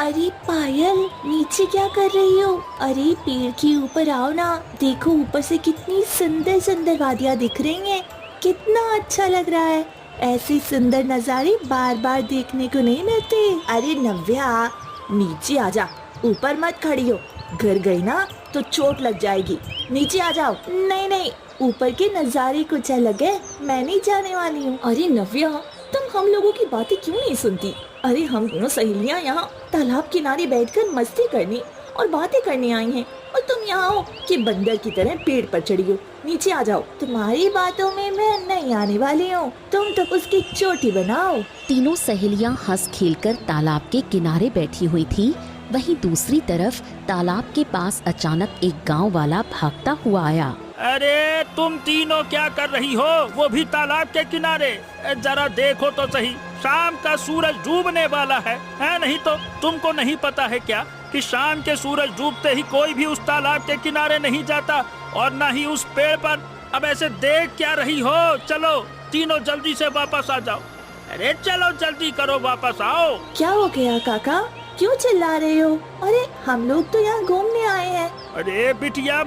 अरे पायल, नीचे क्या कर रही हो? अरे पेड़ के ऊपर आओ ना, देखो ऊपर से कितनी सुंदर सुंदर वादियाँ दिख रही हैं। कितना अच्छा लग रहा है। ऐसे सुंदर नज़ारे बार बार देखने को नहीं मिलते। अरे नव्या, नीचे आ जा, ऊपर मत खड़ी हो, गिर गई ना तो चोट लग जाएगी। नीचे आ जाओ। नहीं नहीं, ऊपर के नज़ारे कुछ अलग है, मैं नहीं जाने वाली हूँ। अरे नव्या, तुम हम लोगों की बातें क्यों नहीं सुनती? अरे हम दोनों सहेलियाँ यहाँ तालाब किनारे बैठकर मस्ती करने और बातें करने आई हैं, और तुम यहाँ हो कि बंदर की तरह पेड़ पर चढ़ी हो। नीचे आ जाओ, तुम्हारी बातों में मैं नहीं आने वाली हूँ, तुम तो उसकी चोटी बनाओ। तीनों सहेलियां हंस खेलकर तालाब के किनारे बैठी हुई थी। वहीं दूसरी तरफ तालाब के पास अचानक एक गांव वाला भागता हुआ आया। अरे तुम तीनों क्या कर रही हो, वो भी तालाब के किनारे? जरा देखो तो सही, शाम का सूरज डूबने वाला है नहीं तो तुमको नहीं पता है क्या कि शाम के सूरज डूबते ही कोई भी उस तालाब के किनारे नहीं जाता, और न ही उस पेड़ पर। अब ऐसे देख क्या रही हो? चलो तीनों जल्दी से वापस आ जाओ। अरे चलो जल्दी करो, वापस आओ। क्या हो गया काका, क्यों चिल्ला रहे हो? अरे हम लोग तो यहाँ घूमने आए हैं। अरे बिटिया,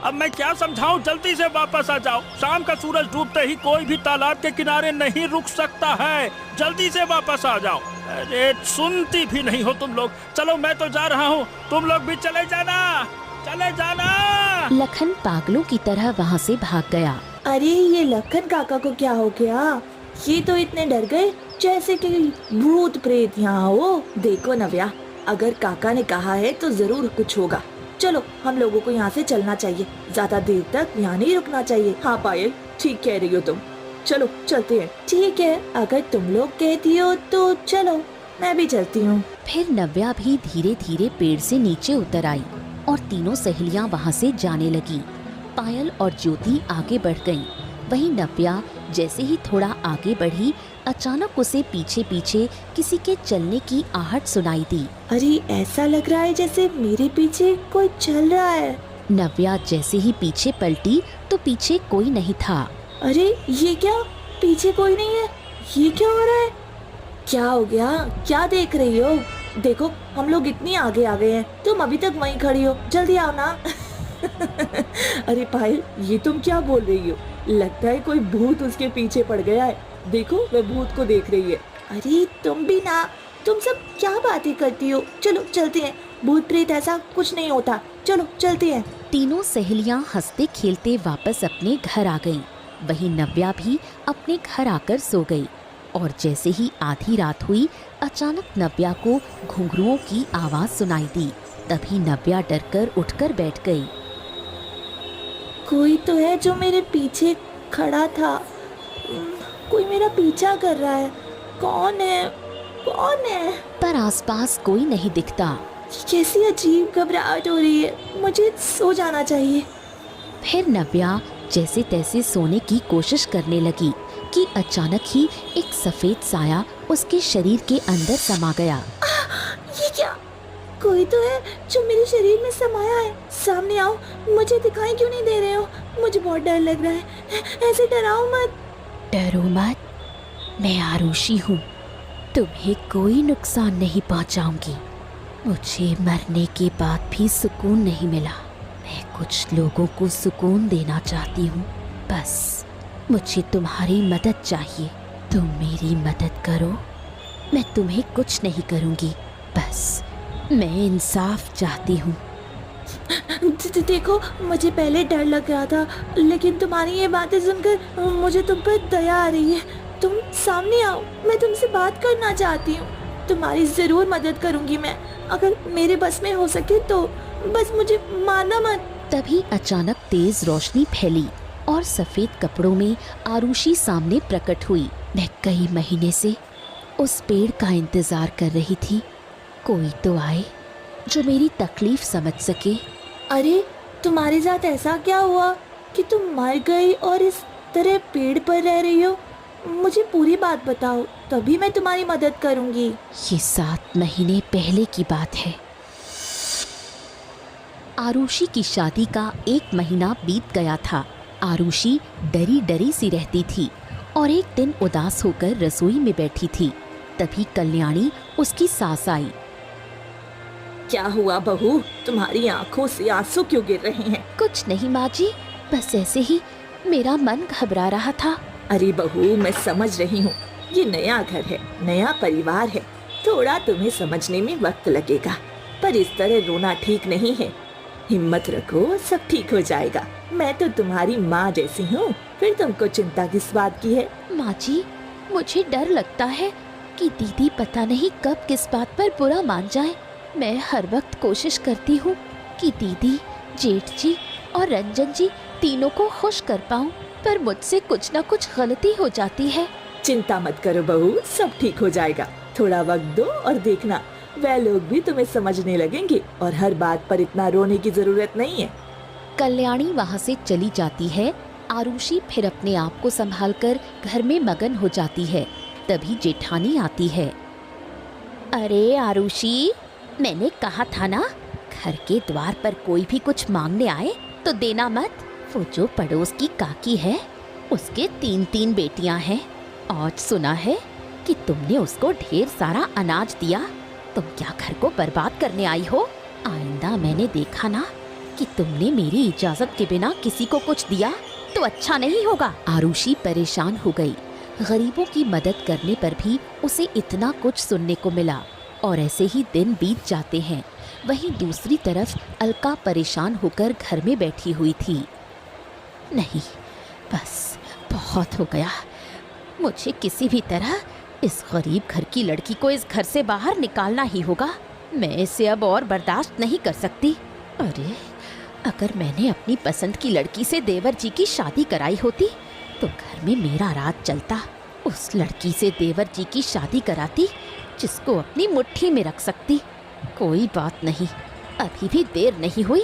अब मैं क्या समझाऊं, जल्दी से वापस आ जाओ। शाम का सूरज डूबते ही कोई भी तालाब के किनारे नहीं रुक सकता है, जल्दी से वापस आ जाओ। अरे सुनती भी नहीं हो तुम लोग। चलो मैं तो जा रहा हूँ, तुम लोग भी चले जाना, चले जाना। लखन पागलों की तरह वहाँ से भाग गया। अरे ये लखन काका को क्या हो गया? ये तो इतने डर गए जैसे कि भूत प्रेत यहाँ हो। देखो नव्या, अगर काका ने कहा है तो जरूर कुछ होगा। चलो हम लोगों को यहाँ से चलना चाहिए, ज्यादा देर तक यहाँ नहीं रुकना चाहिए। हाँ पायल, ठीक कह रही हो तुम, चलो चलते हैं। ठीक है, अगर तुम लोग कहती हो तो चलो, मैं भी चलती हूँ। फिर नव्या भी धीरे धीरे पेड़ से नीचे उतर आई और तीनों सहेलियां वहाँ से जाने लगी। पायल और ज्योति आगे बढ़ गईं। वहीं नव्या जैसे ही थोड़ा आगे बढ़ी, अचानक उसे पीछे पीछे किसी के चलने की आहट सुनाई दी। अरे ऐसा लग रहा है जैसे मेरे पीछे कोई चल रहा है। नव्या जैसे ही पीछे पलटी तो पीछे कोई नहीं था। अरे ये क्या, पीछे कोई नहीं है, ये क्या हो रहा है? क्या हो गया, क्या देख रही हो? देखो हम लोग इतनी आगे आ गए हैं, तुम अभी तक वहीं खड़ी हो, जल्दी आओ ना। अरे पायल, ये तुम क्या बोल रही हो? लगता है कोई भूत उसके पीछे पड़ गया है। देखो वह भूत को देख रही है। अरे तुम भी ना, तुम सब क्या बातें करती हो? चलो चलते हैं, भूत प्रेत ऐसा कुछ नहीं होता, चलो चलते हैं। तीनों सहेलियां हंसते खेलते वापस अपने घर आ गईं। वहीं नव्या भी अपने घर आकर सो गई। और जैसे ही आधी रात हुई, अचानक नव्या को घुंघरुओं की आवाज सुनाई दी। तभी नव्या डरकर उठकर बैठ गई। कोई तो है जो मेरे पीछे खड़ा था, कोई मेरा पीछा कर रहा है। कौन है, कौन है? पर आसपास कोई नहीं दिखता। कैसी अजीब घबराहट हो रही है, मुझे सो जाना चाहिए। फिर नव्या जैसे तैसे सोने की कोशिश करने लगी कि अचानक ही एक सफेद साया उसके शरीर के अंदर समा गया। ये क्या? कोई तो है जो मेरे शरीर में समाया है। सामने आओ, मुझे दिखाई क्यों नहीं दे रहे हो? मुझे बहुत डर लग रहा है, ऐसे डराओ मत। डरो मत, मैं आरुषि हूँ, तुम्हें कोई नुकसान नहीं पहुँचाऊंगी। मुझे मरने के बाद भी सुकून नहीं मिला। मैं कुछ लोगों को सुकून देना चाहती हूँ, बस मुझे तुम्हारी मदद चाहिए। तुम मेरी मदद करो, मैं तुम्हें कुछ नहीं करूँगी, बस मैं इंसाफ चाहती हूँ। देखो मुझे पहले डर लग रहा था, लेकिन तुम्हारी ये बातें सुनकर मुझे तुम पर दया आ रही है। तुम सामने आओ, मैं तुमसे बात करना चाहती हूँ। तुम्हारी जरूर मदद करूँगी मैं, अगर मेरे बस में हो सके तो। बस मुझे मारना मत। तभी अचानक तेज रोशनी फैली और सफेद कपड़ों में आरुषि सामने प्रकट हुई। मैं कई महीने से उस पेड़ का इंतजार कर रही थी, कोई तो आए जो मेरी तकलीफ समझ सके। अरे तुम्हारे साथ ऐसा क्या हुआ कि तुम मर गई और इस तरह पेड़ पर रह रही हो? मुझे पूरी बात बताओ, तभी मैं तुम्हारी मदद करूंगी। ये 7 महीने पहले की बात है। आरुषि की शादी का 1 महीना बीत गया था। आरुषि डरी डरी सी रहती थी और एक दिन उदास होकर रसोई में बैठी थी। तभी कल्याणी उसकी सास आई। क्या हुआ बहू, तुम्हारी आंखों से आंसू क्यों गिर रहे हैं? कुछ नहीं माँ जी, बस ऐसे ही मेरा मन घबरा रहा था। अरे बहू, मैं समझ रही हूँ, ये नया घर है, नया परिवार है, थोड़ा तुम्हें समझने में वक्त लगेगा, पर इस तरह रोना ठीक नहीं है। हिम्मत रखो, सब ठीक हो जाएगा। मैं तो तुम्हारी माँ जैसी हूँ, फिर तुमको चिंता किस बात की है? माँ जी, मुझे डर लगता है कि दीदी पता नहीं कब किस बात पर बुरा मान जाए। मैं हर वक्त कोशिश करती हूँ कि दीदी, जेठ जी और रंजन जी तीनों को खुश कर पाऊँ, पर मुझसे कुछ न कुछ गलती हो जाती है। चिंता मत करो बहू, सब ठीक हो जाएगा। थोड़ा वक्त दो और देखना, वह लोग भी तुम्हें समझने लगेंगे और हर बात पर इतना रोने की जरूरत नहीं है। कल्याणी वहाँ से चली जाती है। आरुषि फिर अपने आप को संभालकर घर में मगन हो जाती है। तभी जेठानी आती है। अरे आरुषि, मैंने कहा था ना, घर के द्वार पर कोई भी कुछ मांगने आए तो देना मत। वो जो पड़ोस की काकी है, उसके 3 बेटियां हैं। आज सुना है कि तुमने उसको ढेर सारा अनाज दिया। तुम क्या घर को बर्बाद करने आई हो? आइंदा मैंने देखा ना कि तुमने मेरी इजाजत के बिना किसी को कुछ दिया तो अच्छा नहीं होगा। आरुषि परेशान हो गई। गरीबों की मदद करने पर भी उसे इतना कुछ सुनने को मिला और ऐसे ही दिन बीत जाते हैं। वहीं दूसरी तरफ अलका परेशान होकर घर में बैठी हुई थी। नहीं, बस बहुत हो गया। मुझे किसी भी तरह इस गरीब घर की लड़की को इस घर से बाहर निकालना ही होगा। मैं इसे अब और बर्दाश्त नहीं कर सकती। अरे, अगर मैंने अपनी पसंद की लड़की से देवर जी की शादी कराई होती तो घर में मेरा राज चलता। उस लड़की से देवर जी की शादी कराती जिसको अपनी मुट्ठी में रख सकती। कोई बात नहीं, अभी भी देर नहीं हुई।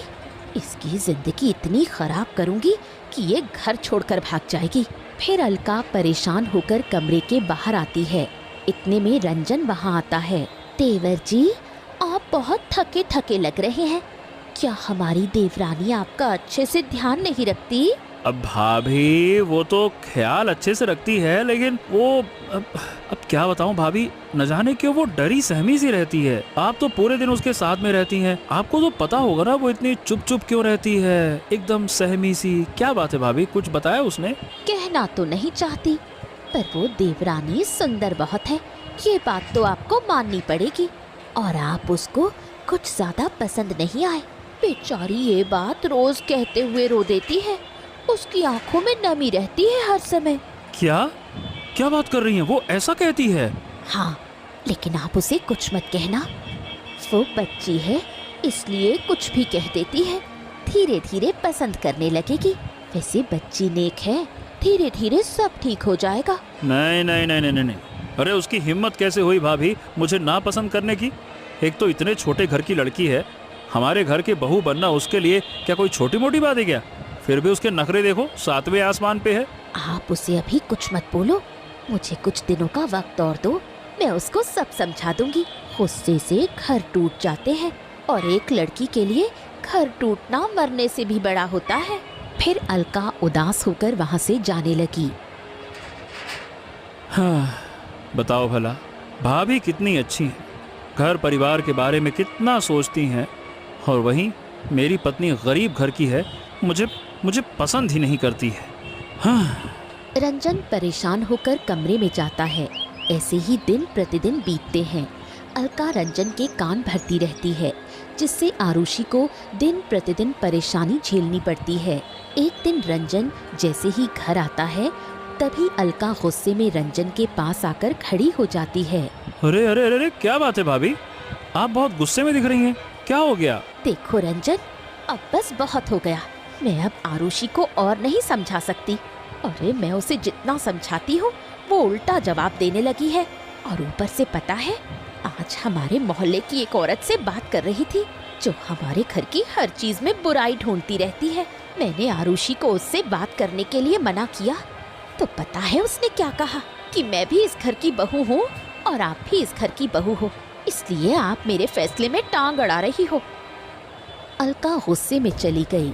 इसकी जिंदगी इतनी खराब करूंगी कि ये घर छोड़कर भाग जाएगी। फिर अलका परेशान होकर कमरे के बाहर आती है। इतने में रंजन वहाँ आता है। देवर जी, आप बहुत थके थके लग रहे हैं। क्या हमारी देवरानी आपका अच्छे से ध्यान नहीं रखती? अब भाभी, वो तो ख्याल अच्छे से रखती है, लेकिन वो अब क्या बताऊं भाभी, न जाने क्यों वो डरी सहमी सी रहती है। आप तो पूरे दिन उसके साथ में रहती हैं, आपको तो पता होगा ना वो इतनी चुप चुप क्यों रहती है, एकदम सहमी सी। क्या बात है भाभी, कुछ बताया उसने? कहना तो नहीं चाहती, पर वो देवरानी सुंदर बहुत है, ये बात तो आपको माननी पड़ेगी। और आप उसको कुछ ज्यादा पसंद नहीं आए। बेचारी ये बात रोज कहते हुए रो देती है। उसकी आंखों में नमी रहती है हर समय। क्या बात कर रही हैं? वो ऐसा कहती है? हाँ, लेकिन आप उसे कुछ मत कहना। वो बच्ची है, इसलिए कुछ भी कह देती है। धीरे धीरे पसंद करने लगेगी। वैसे बच्ची नेक है, धीरे धीरे सब ठीक हो जाएगा। नहीं नहीं नहीं नहीं नहीं, अरे उसकी हिम्मत कैसे हुई भाभी मुझे ना पसंद करने की? एक तो इतने छोटे घर की लड़की है, हमारे घर के बहू बनना उसके लिए क्या कोई छोटी मोटी बात है क्या? फिर भी उसके नखरे देखो, 7वें आसमान पे है। आप उसे अभी कुछ मत बोलो, मुझे कुछ दिनों का वक्त और दो, मैं उसको सब समझा दूंगी। गुस्से से घर टूट जाते हैं और एक लड़की के लिए घर टूटना मरने से भी बड़ा होता है। फिर अलका उदास होकर वहाँ से जाने लगी। हाँ, बताओ भला, भाभी कितनी अच्छी है, घर परिवार के बारे में कितना सोचती हैं, और वहीं मेरी पत्नी गरीब घर की है, मुझे पसंद ही नहीं करती है। हाँ। रंजन परेशान होकर कमरे में जाता है। ऐसे ही दिन प्रतिदिन बीतते हैं। अलका रंजन के कान भरती रहती है, जिससे आरुषि को दिन प्रतिदिन परेशानी झेलनी पड़ती है। एक दिन रंजन जैसे ही घर आता है, तभी अलका गुस्से में रंजन के पास आकर खड़ी हो जाती है। अरे अरे अरे अरे, क्या बात है भाभी, आप बहुत गुस्से में दिख रही हैं, क्या हो गया? देखो रंजन, अब बस बहुत हो गया। मैं अब आरुषि को और नहीं समझा सकती। अरे मैं उसे जितना समझाती हूँ वो उल्टा जवाब देने लगी है। और ऊपर से पता है, आज हमारे मोहल्ले की एक औरत से बात कर रही थी जो हमारे घर की हर चीज में बुराई ढूंढती रहती है। मैंने आरुषि को उससे बात करने के लिए मना किया तो पता है उसने क्या कहा कि मैं भी इस घर की बहू हूँ और आप भी इस घर की बहू हो, इसलिए आप मेरे फैसले में टांग अड़ा रही हो। अलका गुस्से में चली गई।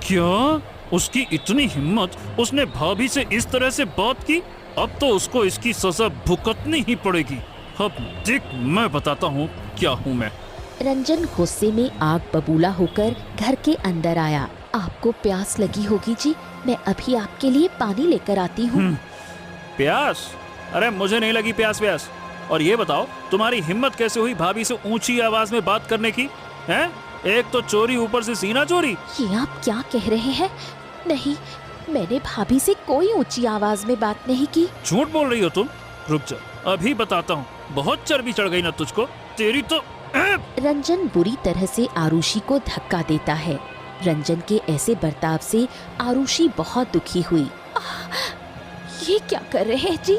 क्या? उसकी इतनी हिम्मत, उसने भाभी से इस तरह से बात की? अब तो उसको इसकी सजा भुगतनी ही पड़ेगी। अब देख, मैं बताता हूँ क्या हूँ मैं। रंजन गुस्से में आग बबूला होकर घर के अंदर आया। आपको प्यास लगी होगी जी, मैं अभी आपके लिए पानी लेकर आती हूँ। प्यास? अरे मुझे नहीं लगी प्यास व्यास। और ये बताओ, तुम्हारी हिम्मत कैसे हुई भाभी से ऊंची आवाज में बात करने की? हैं? एक तो चोरी, ऊपर से सीना चोरी। ये आप क्या कह रहे हैं? नहीं, मैंने भाभी से कोई ऊंची आवाज में बात नहीं की। झूठ बोल रही हो तुम। रुक जा, अभी बताता हूँ। बहुत चर्बी चढ़ गई ना तुझको, तेरी तो। रंजन बुरी तरह से आरुषि को धक्का देता है। रंजन के ऐसे बर्ताव से आरुषि बहुत दुखी हुई। ये क्या कर रहे हैं जी?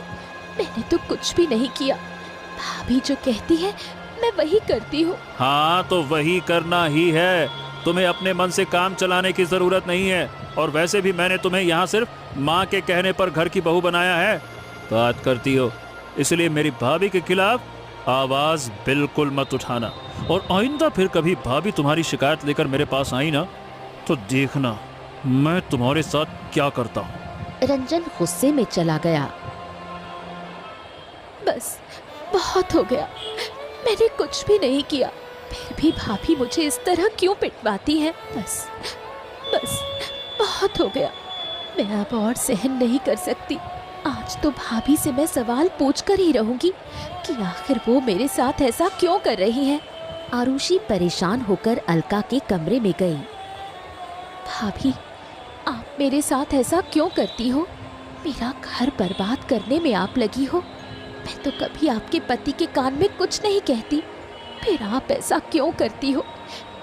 मैंने तो कुछ भी नहीं किया। भाभी जो कहती है मैं वही करती हूँ। हाँ तो वही करना ही है। तुम्हें अपने मन से काम चलाने की जरूरत नहीं है। और वैसे भी मैंने तुम्हें यहाँ सिर्फ माँ के कहने पर घर की बहू बनाया है। बात करती हो, इसलिए मेरी भाभी के खिलाफ आवाज बिल्कुल मत उठाना। और आइंदा फिर कभी भाभी तुम्हारी शिकायत लेकर मेरे पास आई ना, तो देखना मैं तुम्हारे साथ क्या करता हूँ। रंजन गुस्से में चला गया। बस बहुत हो गया, मैंने कुछ भी नहीं किया, फिर भी भाभी मुझे इस तरह क्यों पिटवाती है? बस बस बहुत हो गया, मैं अब और सहन नहीं कर सकती। आज तो भाभी से मैं सवाल पूछ कर ही रहूंगी कि आखिर वो मेरे साथ ऐसा क्यों कर रही है। आरुषि परेशान होकर अलका के कमरे में गई। भाभी, आप मेरे साथ ऐसा क्यों करती हो? मेरा घर बर्बाद करने में आप लगी हो। मैं तो कभी आपके पति के कान में कुछ नहीं कहती, फिर आप ऐसा क्यों करती हो?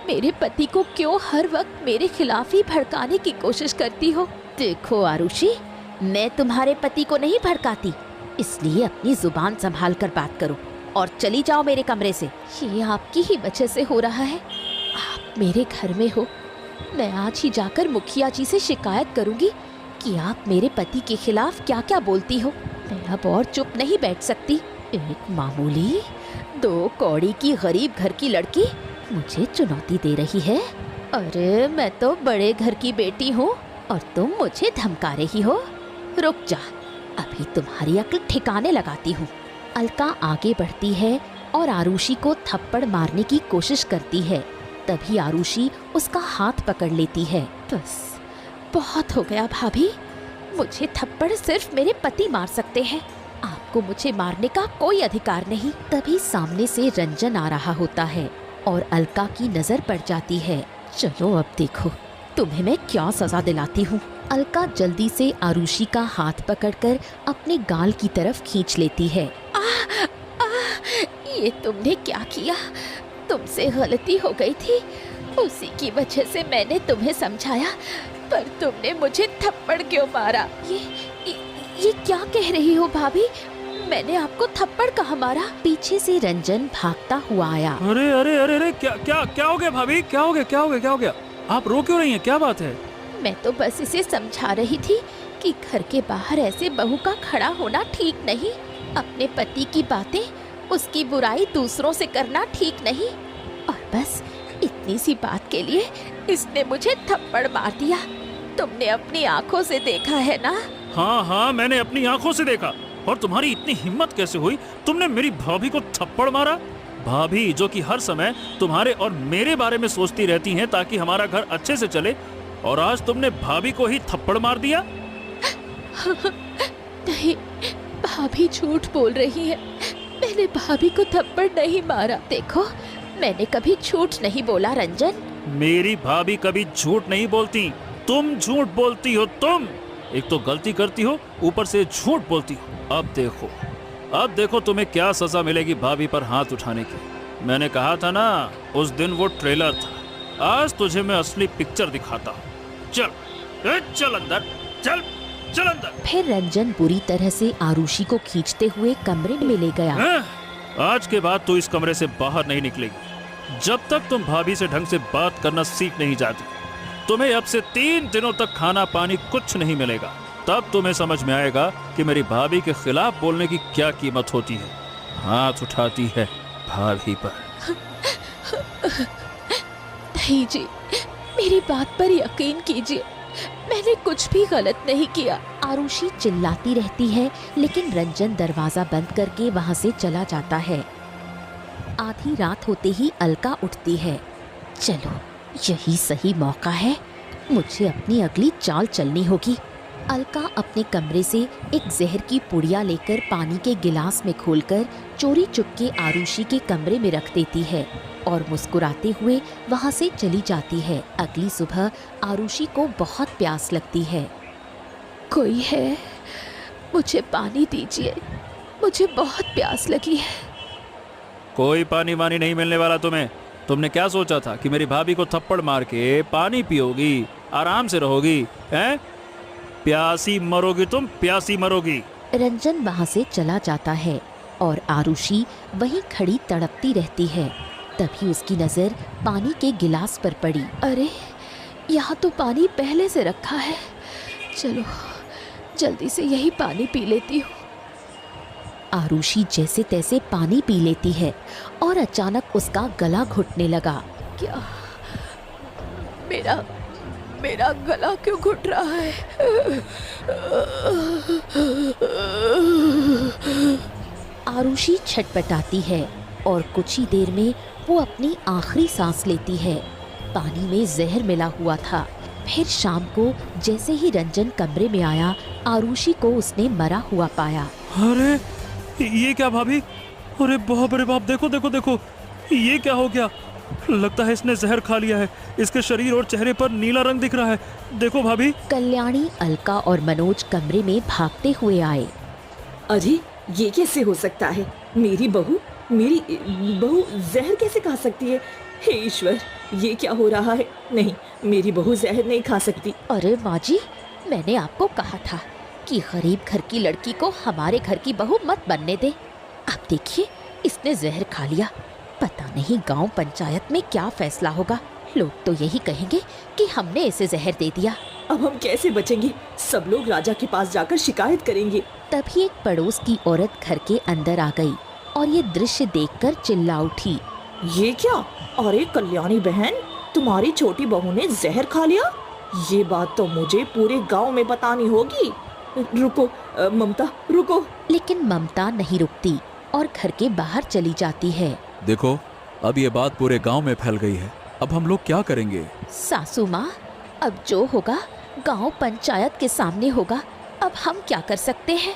मेरे पति को क्यों हर वक्त मेरे खिलाफ ही भड़काने की कोशिश करती हो? देखो आरुषि, मैं तुम्हारे पति को नहीं भड़काती, इसलिए अपनी जुबान संभाल कर बात करो और चली जाओ मेरे कमरे से। ये आपकी ही वजह से हो रहा है। आप मेरे घर में हो, मैं आज ही जाकर मुखिया जी से शिकायत करूंगी कि आप मेरे पति के खिलाफ क्या क्या बोलती हो। मैं अब और चुप नहीं बैठ सकती। एक मामूली 2 कौड़ी की गरीब घर की लड़की मुझे चुनौती दे रही है। अरे मैं तो बड़े घर की बेटी हूँ और तुम मुझे धमका रही हो। रुक जा, अभी तुम्हारी अक्ल ठिकाने लगाती हूँ। अलका आगे बढ़ती है और आरुषि को थप्पड़ मारने की कोशिश करती है। तभी आरुषि उसका हाथ पकड़ लेती है। बस बहुत हो गया भाभी, मुझे थप्पड़ सिर्फ मेरे पति मार सकते हैं, आपको मुझे मारने का कोई अधिकार नहीं। तभी सामने से रंजन आ रहा होता है और अलका की नजर पड़ जाती है। चलो अब देखो तुम्हें मैं क्या सजा दिलाती हूँ। अलका जल्दी से आरुषि का हाथ पकड़कर अपने गाल की तरफ खींच लेती है। ये तुमने क्या किया? तुमसे गलती हो गई थी, उसी की वजह से मैंने तुम्हें समझाया, पर तुमने मुझे थप्पड़ क्यों मारा? ये क्या कह रही हो भाभी? मैंने आपको थप्पड़ कहाँ मारा? पीछे से रंजन भागता हुआ आया। अरे अरे अरे अरे, क्या हो गया भाभी? क्या हो गया? आप रो क्यों रही हैं? क्या बात है? मैं तो बस इसे समझा रही थी कि घर के बाहर ऐसे बहू का खड़ा होना ठीक नहीं। अपने पति की बातें, उसकी बुराई दूसरों से करना ठीक नहीं। और बस इतनी सी बात के लिए इसने मुझे थप्पड़ मार दिया। तुमने अपनी आंखों से देखा है ना? हाँ, मैंने अपनी आंखों से देखा। और तुम्हारी इतनी हिम्मत कैसे हुई? तुमने मेरी भाभी को थप्पड़ मारा? भाभी जो कि हर समय तुम्हारे और मेरे बारे में सोचती रहती हैं ताकि हमारा घर अच्छे से चले, और आज तुमने भाभी को ही थप्पड़ मार दिया? नहीं, भाभी झूठ बोल रही है। मैंने भाभी को थप्पड़ नहीं मारा। देखो, मैंने कभी झूठ नहीं बोला रंजन। मेरी भाभी कभी झूठ नहीं बोलती, तुम झूठ बोलती हो। तुम एक तो गलती करती हो, ऊपर से झूठ बोलती हो। अब देखो तुम्हें क्या सजा मिलेगी भाभी पर हाथ उठाने की। मैंने कहा था ना, उस दिन वो ट्रेलर था, आज तुझे मैं असली पिक्चर दिखाता हूँ। चल अंदर, चल अंदर। फिर रंजन बुरी तरह से आरुषि को खींचते हुए कमरे में ले गया। आज के बाद तू इस कमरे से बाहर नहीं निकलेगी जब तक तुम भाभी से ढंग से बात करना सीख नहीं जाती। तुम्हें अब से 3 दिनों तक खाना पानी कुछ नहीं मिलेगा। तब तुम्हें समझ में आएगा कि मेरी भाभी के खिलाफ बोलने की क्या कीमत होती है। हाथ उठाती है भाभी पर। नहीं जी, मेरी बात पर यकीन कीजिए, मैंने कुछ भी गलत नहीं किया। आरुषि चिल्लाती रहती है, लेकिन रंजन दरवाजा बंद करके वहाँ से चला जाता है। आधी रात होते ही अलका उठती है। चलो, यही सही मौका है, मुझे अपनी अगली चाल चलनी होगी। अलका अपने कमरे से एक जहर की पुड़िया लेकर पानी के गिलास में खोलकर चोरी चुपके आरुषि के कमरे में रख देती है और मुस्कुराते हुए वहाँ से चली जाती है। अगली सुबह आरुषि को बहुत प्यास लगती है। कोई है? मुझे पानी दीजिए, मुझे बहुत प्यास लगी है। कोई पानी वानी नहीं मिलने वाला तुम्हें। तुमने क्या सोचा था कि मेरी भाभी को थप्पड़ मार के पानी पियोगी, आराम से रहोगी? हैं? प्यासी मरोगी तुम, प्यासी मरोगी। रंजन वहाँ से चला जाता है और आरुषि वहीं खड़ी तड़पती रहती है। तभी उसकी नजर पानी के गिलास पर पड़ी। अरे, यहाँ तो पानी पहले से रखा है। चलो, जल्दी से यही पानी पी लेती हूँ। आरुषि जैसे तैसे पानी पी लेती है और अचानक उसका गला घुटने लगा। क्या? मेरा गला क्यों घुट रहा है? आरुषि छटपटाती है और कुछ ही देर में वो अपनी आखिरी सांस लेती है। पानी में जहर मिला हुआ था। फिर शाम को जैसे ही रंजन कमरे में आया, आरुषि को उसने मरा हुआ पाया। अरे ये क्या भाभी? अरे बाप रे बाप, देखो देखो देखो, ये क्या हो गया? लगता है इसने जहर खा लिया है। इसके शरीर और चेहरे पर नीला रंग दिख रहा है। देखो भाभी। कल्याणी, अलका और मनोज कमरे में भागते हुए आए। अरे ये कैसे हो सकता है? मेरी बहू जहर कैसे खा सकती है? हे ईश्वर, ये क्या हो रहा है? नहीं, मेरी बहू जहर नहीं खा सकती। अरे माँ जी, मैंने आपको कहा था कि गरीब घर की लड़की को हमारे घर की बहू मत बनने दे। अब देखिए, इसने जहर खा लिया। पता नहीं गांव पंचायत में क्या फैसला होगा। लोग तो यही कहेंगे कि हमने इसे जहर दे दिया। अब हम कैसे बचेंगे? सब लोग राजा के पास जाकर शिकायत करेंगे। तभी एक पड़ोस की औरत घर के अंदर आ गई और ये दृश्य देखकर चिल्ला उठी। ये क्या? अरे कल्याणी बहन, तुम्हारी छोटी बहू ने जहर खा लिया? ये बात तो मुझे पूरे गांव में बतानी होगी। रुको ममता, रुको। लेकिन ममता नहीं रुकती और घर के बाहर चली जाती है। देखो, अब ये बात पूरे गांव में फैल गई है। अब हम लोग क्या करेंगे? सासू माँ, अब जो होगा गांव पंचायत के सामने होगा। अब हम क्या कर सकते हैं?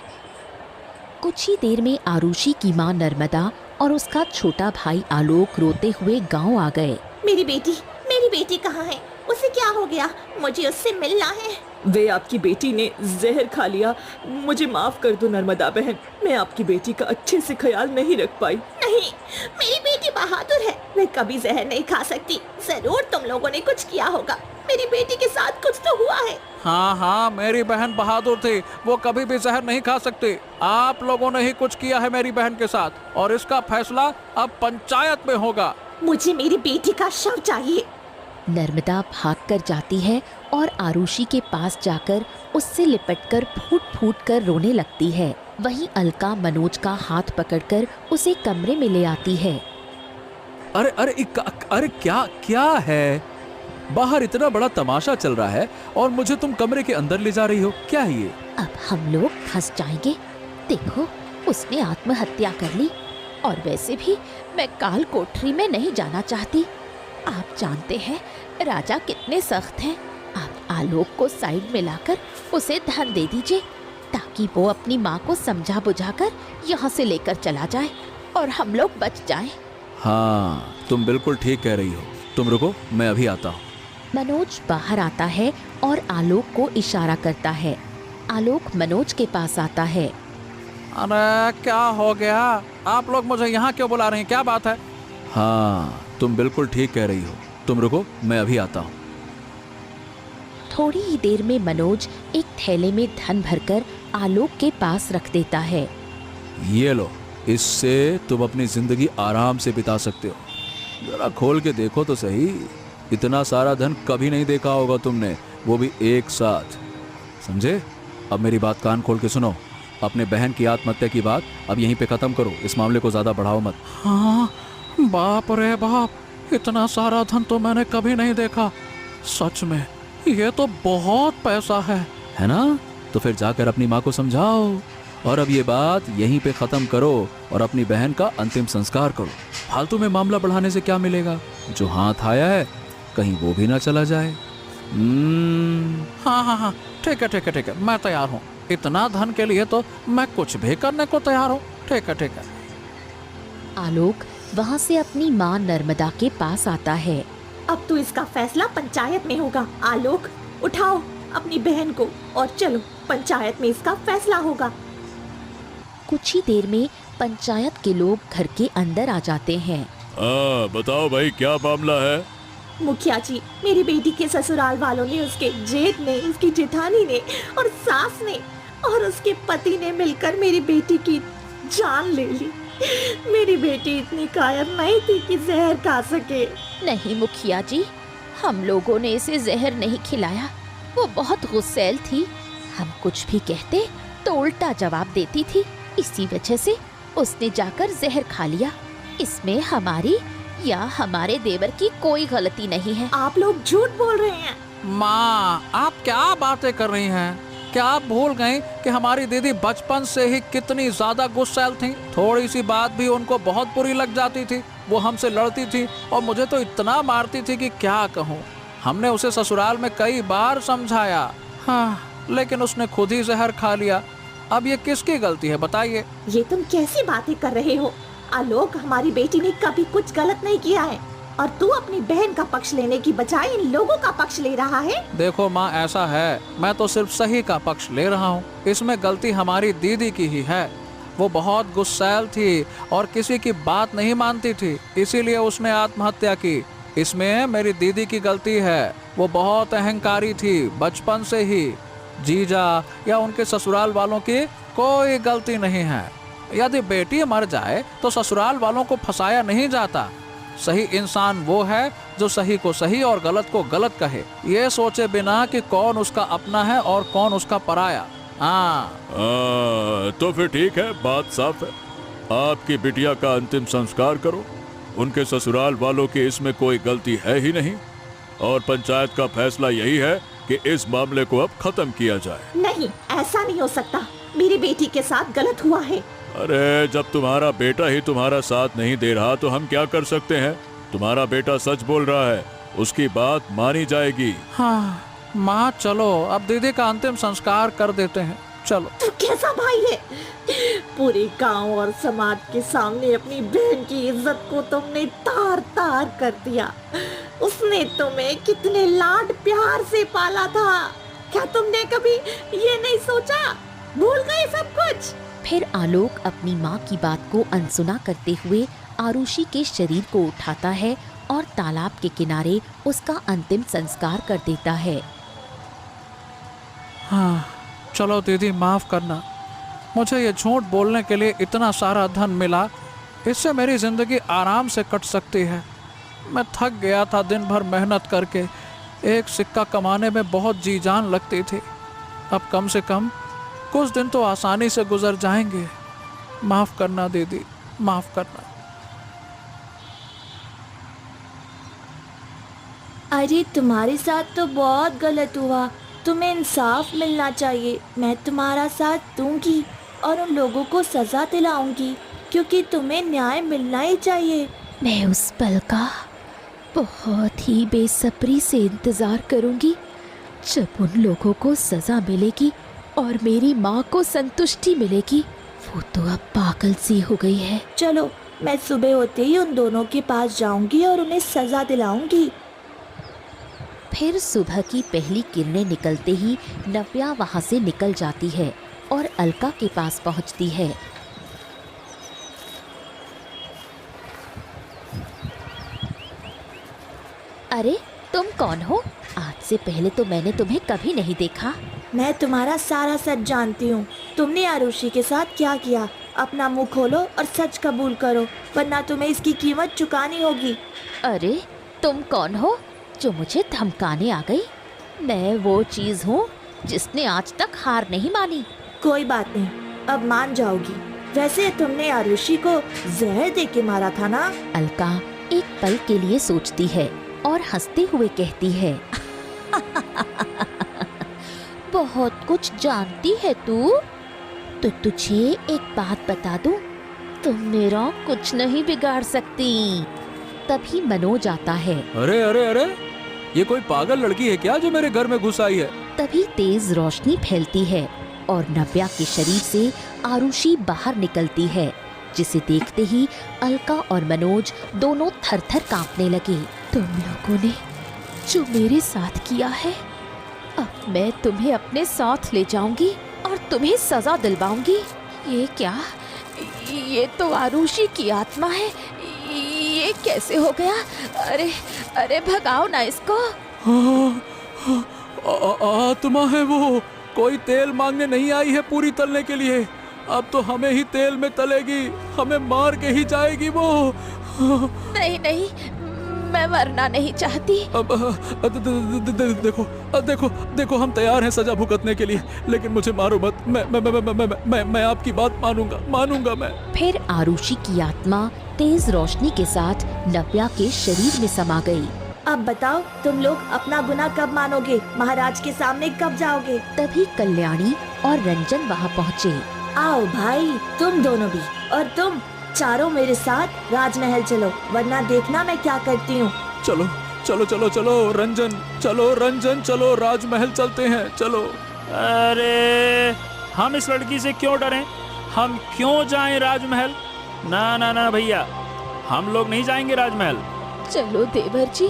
कुछ ही देर में आरुषि की माँ नर्मदा और उसका छोटा भाई आलोक रोते हुए गांव आ गए। मेरी बेटी कहाँ है? उसे क्या हो गया? मुझे उससे मिलना है। वे आपकी बेटी ने जहर खा लिया। मुझे माफ कर दो नर्मदा बहन, मैं आपकी बेटी का अच्छे से ख्याल नहीं रख पाई। नहीं, मेरी बेटी बहादुर है, मैं कभी जहर नहीं खा सकती। जरूर तुम लोगों ने कुछ किया होगा। मेरी बेटी के साथ कुछ तो हुआ है। हाँ, मेरी बहन बहादुर थी, वो कभी भी जहर नहीं खा सकती। आप लोगों ने ही कुछ किया है मेरी बहन के साथ, और इसका फैसला अब पंचायत में होगा। मुझे मेरी बेटी का शव चाहिए। नर्मदा भागकर जाती है और आरुषि के पास जाकर उससे लिपटकर फूट फूट कर रोने लगती है। वहीं अलका मनोज का हाथ पकड़कर उसे कमरे में ले आती है। अरे क्या है? बाहर इतना बड़ा तमाशा चल रहा है और मुझे तुम कमरे के अंदर ले जा रही हो, क्या है ये? अब हम लोग फंस जाएंगे। देखो, उसने आत्महत्या कर ली। और वैसे भी मैं काल कोठरी में नहीं जाना चाहती। आप जानते हैं राजा कितने सख्त हैं। आप आलोक को साइड में लाकर उसे धन दे दीजिए ताकि वो अपनी माँ को समझा बुझाकर यहाँ से लेकर चला जाए और हम लोग बच जाएं। हाँ, तुम बिल्कुल ठीक कह रही हो। तुम रुको, मैं अभी आता हूँ। मनोज बाहर आता है और आलोक को इशारा करता है। आलोक मनोज के पास आता है। अरे क्या हो गया? आप लोग मुझे यहाँ क्यों बुला रहे हैं? क्या बात है? हाँ, तुम बिल्कुल ठीक कह रही हो। तुम रुको, मैं अभी आता हूँ। थोड़ी ही देर में मनोज एक थैले में धन भरकर आलोक के पास रख देता है। ये लो, इससे तुम अपनी जिंदगी आराम से बिता सकते हो। जरा खोल के देखो तो सही। इतना सारा धन कभी नहीं देखा होगा तुमने, वो भी एक साथ। समझे? अब मेरी बात कान खोल के सुनो। अपने बहन की आत्महत्या की बात अब यहीं पे खत्म करो। इस मामले को ज्यादा बढ़ाओ मत। हाँ, बाप रे बाप, इतना सारा धन तो मैंने कभी नहीं देखा। सच में ये तो बहुत पैसा है ना? तो फिर जाकर अपनी माँ को समझाओ और अब ये बात यहीं पे खत्म करो और अपनी बहन का अंतिम संस्कार करो। फालतू में मामला बढ़ाने से क्या मिलेगा? जो हाथ आया है कहीं वो भी ना चला जाए। हाँ हाँ हाँ, ठीक है ठीक है ठीक है, मैं तैयार हूँ। इतना धन के लिए तो मैं कुछ भी करने को तैयार हूँ। ठीक है ठीक है। आलोक वहाँ से अपनी माँ नर्मदा के पास आता है। अब तो इसका फैसला पंचायत में होगा। आलोक, उठाओ अपनी बहन को और चलो, पंचायत में इसका फैसला होगा। कुछ ही देर में पंचायत के लोग घर के अंदर आ जाते हैं। बताओ भाई, क्या मामला है? मुखिया जी, मेरी बेटी के ससुराल वालों ने, उसके जेठ ने, उसकी जेठानी ने और सास ने और उसके पति ने मिलकर मेरी बेटी की जान ले ली। मेरी बेटी इतनी कायर नहीं थी कि जहर खा सके। नहीं मुखिया जी, हम लोगों ने इसे जहर नहीं खिलाया। वो बहुत गुस्सैल थी। हम कुछ भी कहते तो उल्टा जवाब देती थी। इसी वजह से उसने जाकर जहर खा लिया। इसमें हमारी या हमारे देवर की कोई गलती नहीं है। आप लोग झूठ बोल रहे हैं। माँ, आप क्या बातें कर रही हैं? क्या आप भूल गईं कि हमारी दीदी बचपन से ही कितनी ज्यादा गुस्सैल थी? थोड़ी सी बात भी उनको बहुत बुरी लग जाती थी। वो हमसे लड़ती थी और मुझे तो इतना मारती थी कि क्या कहूँ। हमने उसे ससुराल में कई बार समझाया, हाँ, लेकिन उसने खुद ही जहर खा लिया। अब ये किसकी गलती है बताइए? ये तुम कैसी बातें कर रहे हो? आलोक, हमारी बेटी ने कभी कुछ गलत नहीं किया है और तू अपनी बहन का पक्ष लेने की बजाय इन लोगों का पक्ष ले रहा है। देखो माँ, ऐसा है, मैं तो सिर्फ सही का पक्ष ले रहा हूँ। इसमें गलती हमारी दीदी की ही है। वो बहुत गुस्सैल थी और किसी की बात नहीं मानती थी, इसीलिए उसने आत्महत्या की। इसमें मेरी दीदी की गलती है। वो बहुत अहंकारी थी बचपन से ही। जीजा या उनके ससुराल वालों की कोई गलती नहीं है। यदि बेटी मर जाए तो ससुराल वालों को फंसाया नहीं जाता। सही इंसान वो है जो सही को सही और गलत को गलत कहे, ये सोचे बिना कि कौन उसका अपना है और कौन उसका पराया। तो फिर ठीक है, बात साफ है। आपकी बिटिया का अंतिम संस्कार करो। उनके ससुराल वालों की इसमें कोई गलती है ही नहीं और पंचायत का फैसला यही है कि इस मामले को अब खत्म किया जाए। नहीं, ऐसा नहीं हो सकता। मेरी बेटी के साथ गलत हुआ है। अरे, जब तुम्हारा बेटा ही तुम्हारा साथ नहीं दे रहा तो हम क्या कर सकते हैं? तुम्हारा बेटा सच बोल रहा है, उसकी बात मानी जाएगी। हाँ माँ, चलो अब दीदी का अंतिम संस्कार कर देते हैं। चलो। तू कैसा भाई है? पूरे गांव और समाज के सामने अपनी बहन की इज्जत को तुमने तार तार कर दिया। उसने तुम्हें कितने लाड प्यार से पाला था। क्या तुमने कभी ये नहीं सोचा? भूल गए सब कुछ? फिर आलोक अपनी माँ की बात को अनसुना करते हुए आरुषि के शरीर को उठाता है और तालाब के किनारे उसका अंतिम संस्कार कर देता है। हाँ, चलो दीदी, माफ करना। मुझे ये झूठ बोलने के लिए इतना सारा धन मिला, इससे मेरी जिंदगी आराम से कट सकती है। मैं थक गया था दिन भर मेहनत करके। एक सिक्का कमाने में बहुत जी जान लगती थी। अब कम से कम कुछ दिन तो आसानी से गुजर जाएंगे। माफ करना दीदी, माफ करना। अरे, तुम्हारे साथ तो बहुत गलत हुआ। तुम्हें इंसाफ मिलना चाहिए। मैं तुम्हारा साथ दूंगी और उन लोगों को सजा दिलाऊंगी, क्योंकि तुम्हें न्याय मिलना ही चाहिए। मैं उस पल का बहुत ही बेसब्री से इंतजार करूंगी जब उन लोगों को सजा मिलेगी और मेरी माँ को संतुष्टि मिलेगी। वो तो अब पागल सी हो गई है। चलो, मैं सुबह होते ही उन दोनों के पास जाऊंगी और उन्हें सजा दिलाऊंगी। फिर सुबह की पहली किरणें निकलते ही नव्या वहाँ से निकल जाती है और अलका के पास पहुँचती है। अरे, तुम कौन हो? आज से पहले तो मैंने तुम्हें कभी नहीं देखा। मैं तुम्हारा सारा सच जानती हूँ। तुमने आरुषि के साथ क्या किया? अपना मुंह खोलो और सच कबूल करो, वरना तुम्हें इसकी कीमत चुकानी होगी। अरे, तुम कौन हो जो मुझे धमकाने आ गई? मैं वो चीज हूँ जिसने आज तक हार नहीं मानी। कोई बात नहीं, अब मान जाओगी। वैसे तुमने आरुषि को जहर दे के मारा था ना? अलका एक पल के लिए सोचती है और हंसते हुए कहती है, बहुत कुछ जानती है तू। तो तुझे एक बात बता दूं, तुम मेरा कुछ नहीं बिगाड़ सकती। तभी मनोज आता है। अरे अरे अरे, ये कोई पागल लड़की है क्या जो मेरे घर में घुस आई है? तभी तेज रोशनी फैलती है और नव्या के शरीर से आरुषि बाहर निकलती है, जिसे देखते ही अलका और मनोज दोनों थर-थर कांपने लगे। तुम लोगों ने जो मेरे साथ किया है, अब मैं तुम्हें अपने साथ ले जाऊंगी और तुम्हें सजा दिलवाऊंगी। ये क्या? ये तो आरुषि की आत्मा है। ये कैसे हो गया? अरे अरे भगाओ ना इसको। आत्मा है वो, कोई तेल मांगने नहीं आई है पूरी तलने के लिए। अब तो हमें ही तेल में तलेगी, हमें मार के ही जाएगी वो। नहीं नहीं, मैं मरना नहीं चाहती। देखो देखो देखो, हम तैयार हैं सजा भुगतने के लिए, लेकिन मुझे मारो मत। मैं आपकी बात मानूंगा मैं। फिर आरुषि की आत्मा तेज रोशनी के साथ नव्या के शरीर में समा गई। अब बताओ, तुम लोग अपना गुनाह कब मानोगे? महाराज के सामने कब जाओगे? तभी कल्याणी और रंजन वहाँ पहुँचे। आओ भाई, तुम दोनों भी, और तुम चारों मेरे साथ राजमहल चलो, वरना देखना मैं क्या करती हूँ। चलो चलो चलो चलो रंजन, चलो राजमहल चलते हैं, चलो। अरे हम इस लड़की से क्यों डरें? हम क्यों जाएं राजमहल? ना ना ना भैया, हम लोग नहीं जाएंगे राजमहल। चलो देवर जी,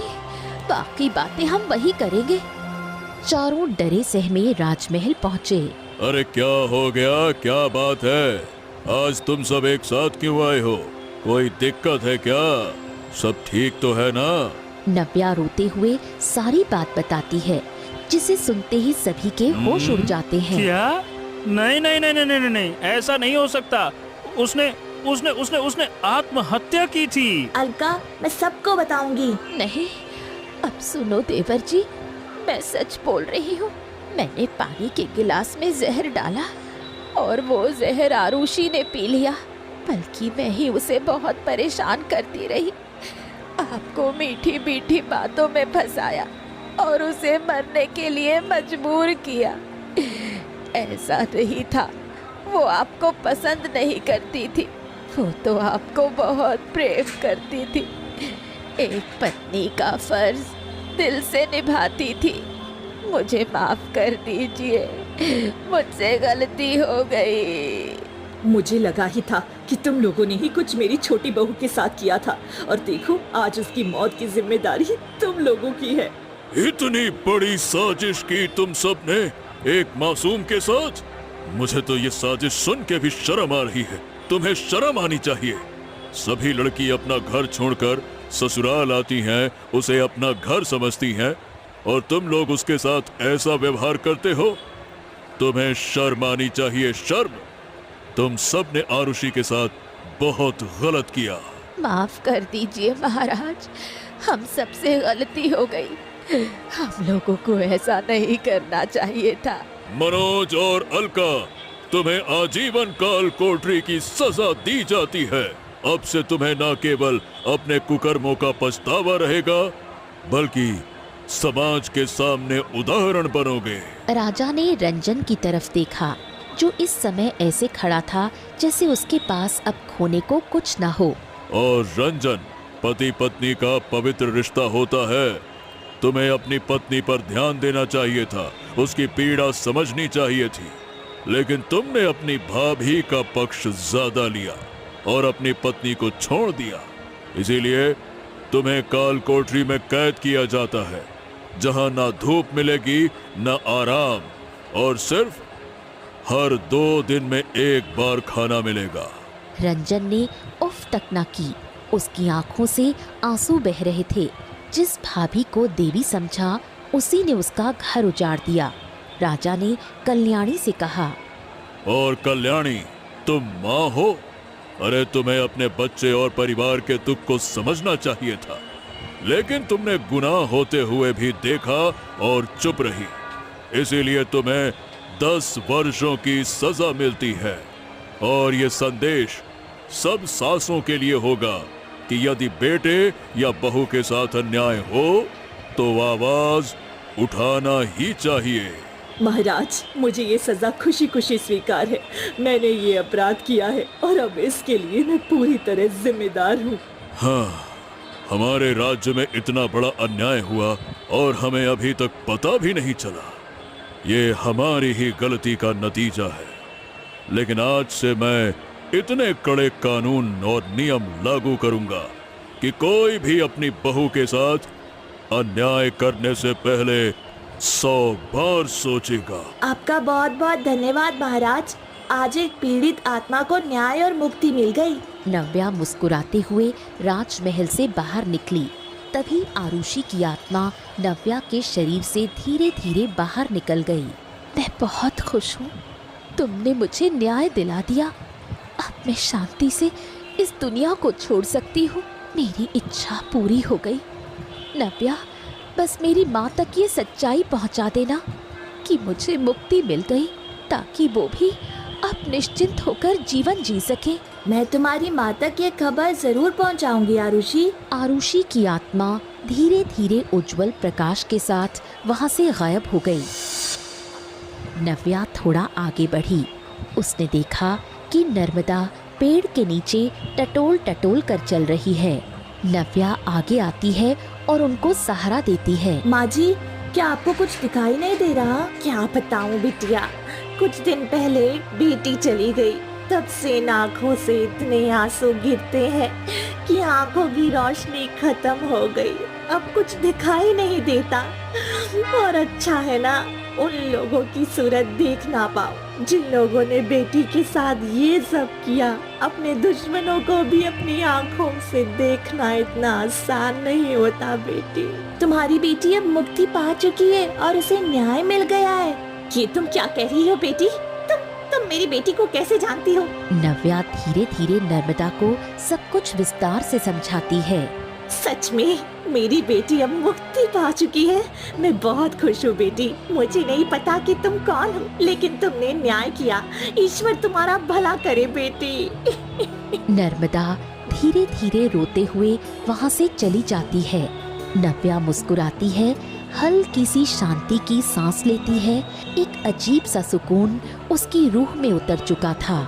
बाकी बातें हम वही करेंगे। चारों डरे सहमे राजमहल पहुँचे। अरे क्या हो गया, क्या बात है? आज तुम सब एक साथ क्यों आए हो? कोई दिक्कत है क्या? सब ठीक तो है ना? नव्या रोते हुए सारी बात बताती है, जिसे सुनते ही सभी के होश उड़ जाते हैं। क्या? नहीं नहीं नहीं नहीं नहीं नहीं, ऐसा नहीं हो सकता। उसने उसने उसने उसने आत्महत्या की थी। अलका, मैं सबको बताऊंगी। नहीं, अब सुनो देवर जी, मैं सच बोल रही हूँ। मैंने पानी के गिलास में जहर डाला और वो जहर आरुषि ने पी लिया। बल्कि मैं ही उसे बहुत परेशान करती रही, आपको मीठी मीठी बातों में फंसाया और उसे मरने के लिए मजबूर किया। ऐसा नहीं था, वो आपको पसंद नहीं करती थी, वो तो आपको बहुत प्रेम करती थी। एक पत्नी का फर्ज दिल से निभाती थी। मुझे माफ कर दीजिए, मुझसे गलती हो गई। मुझे लगा ही था कि तुम लोगों ने ही कुछ मेरी छोटी बहू के साथ किया था, और देखो आज उसकी मौत की जिम्मेदारी तुम लोगों की है। इतनी बड़ी साजिश की तुम सब ने एक मासूम के साथ? मुझे तो ये साजिश सुन के भी शर्म आ रही है। तुम्हें शर्म आनी चाहिए। सभी लड़की अपना घर छोड़कर ससुराल आती हैं, उसे अपना घर समझती हैं, और तुम लोग उसके साथ ऐसा व्यवहार करते हो। तुम्हें शर्म आनी चाहिए, शर्म। तुम सब ने आरुषि के साथ बहुत गलत किया। माफ कर दीजिए महाराज, हम सबसे गलती हो गई। हम लोगों को ऐसा नहीं करना चाहिए था। मनोज और अलका, तुम्हें आजीवन काल कोठरी की सजा दी जाती है। अब से तुम्हें न केवल अपने कुकर्मों का पछतावा रहेगा, बल्कि समाज के सामने उदाहरण बनोगे। राजा ने रंजन की तरफ देखा, जो इस समय ऐसे खड़ा था जैसे उसके पास अब खोने को कुछ न हो। और रंजन, पति पत्नी का पवित्र रिश्ता होता है। तुम्हें अपनी पत्नी पर ध्यान देना चाहिए था, उसकी पीड़ा समझनी चाहिए थी, लेकिन तुमने अपनी भाभी का पक्ष ज्यादा लिया और अपनी पत्नी को छोड़ दिया। इसीलिए तुम्हें काल कोठरी में कैद किया जाता है, जहां ना धूप मिलेगी न आराम, और सिर्फ हर 2 दिन में एक बार खाना मिलेगा। रंजन ने उफ तक न की, उसकी आंखों से आंसू बह रहे थे। जिस भाभी को देवी समझा, उसी ने उसका घर उजाड़ दिया। राजा ने कल्याणी से कहा, और कल्याणी, तुम माँ हो, अरे तुम्हें अपने बच्चे और परिवार के दुख को समझना चाहिए था, लेकिन तुमने गुनाह होते हुए भी देखा और चुप रही। इसीलिए तुम्हें 10 वर्षों की सजा मिलती है। और ये संदेश सब सासों के लिए होगा कि यदि बेटे या बहू के साथ अन्याय हो तो आवाज उठाना ही चाहिए। महाराज, मुझे ये सजा खुशी खुशी स्वीकार है। मैंने ये अपराध किया है और अब इसके लिए मैं पूरी तरह जिम्मेदार हूँ। हाँ, हमारे राज्य में इतना बड़ा अन्याय हुआ और हमें अभी तक पता भी नहीं चला। ये हमारी ही गलती का नतीजा है। लेकिन आज से मैं इतने कड़े कानून और नियम लागू करूंगा कि कोई भी अपनी बहू के साथ अन्याय करने से पहले 100 बार सोचेगा। आपका बहुत बहुत धन्यवाद महाराज। आज एक पीड़ित आत्मा को न्याय और मुक्ति मिल गई। नव्या मुस्कुराते हुए राजमहल से बाहर निकली। तभी आरुषि की आत्मा नव्या के शरीर से धीरे धीरे बाहर निकल गई। मैं बहुत खुश हूँ, तुमने मुझे न्याय दिला दिया। अब मैं शांति से इस दुनिया को छोड़ सकती हूँ। मेरी इच्छा पूरी हो गई। नव्या, बस मेरी माँ तक ये सच्चाई पहुँचा देना कि मुझे मुक्ति मिल गई, ताकि वो भी अब निश्चिंत होकर जीवन जी सके। मैं तुम्हारी माँ तक ये खबर जरूर पहुँचाऊंगी आरुषि। आरुषि की आत्मा धीरे धीरे उज्जवल प्रकाश के साथ वहाँ से गायब हो गई। नव्या थोड़ा आगे बढ़ी। उसने देखा कि नर्मदा पेड़ के नीचे टटोल टटोल कर चल रही है। नव्या आगे आती है और उनको सहारा देती है। माँ जी, क्या आपको कुछ दिखाई नहीं दे रहा? क्या बताऊं बिटिया, कुछ दिन पहले बेटी चली गई, तब से आँखों से इतने आंसू गिरते हैं कि आंखों की रोशनी खत्म हो गई। अब कुछ दिखाई नहीं देता। और अच्छा है ना उन लोगों की सूरत देख ना पाओ जिन लोगों ने बेटी के साथ ये सब किया। अपने दुश्मनों को भी अपनी आंखों से देखना इतना आसान नहीं होता बेटी। तुम्हारी बेटी अब मुक्ति पा चुकी है और उसे न्याय मिल गया है। ये तुम क्या कह रही हो बेटी? तुम मेरी बेटी को कैसे जानती हो? नव्या धीरे धीरे नर्मदा को सब कुछ विस्तार से समझाती है। सच में मेरी बेटी अब मुक्ति पा चुकी है। मैं बहुत खुश हूँ बेटी। मुझे नहीं पता कि तुम कौन हो, लेकिन तुमने न्याय किया। ईश्वर तुम्हारा भला करे बेटी। नर्मदा धीरे धीरे रोते हुए वहाँ से चली जाती है। नव्या मुस्कुराती है, हल्की सी शांति की सांस लेती है। एक अजीब सा सुकून उसकी रूह में उतर चुका था।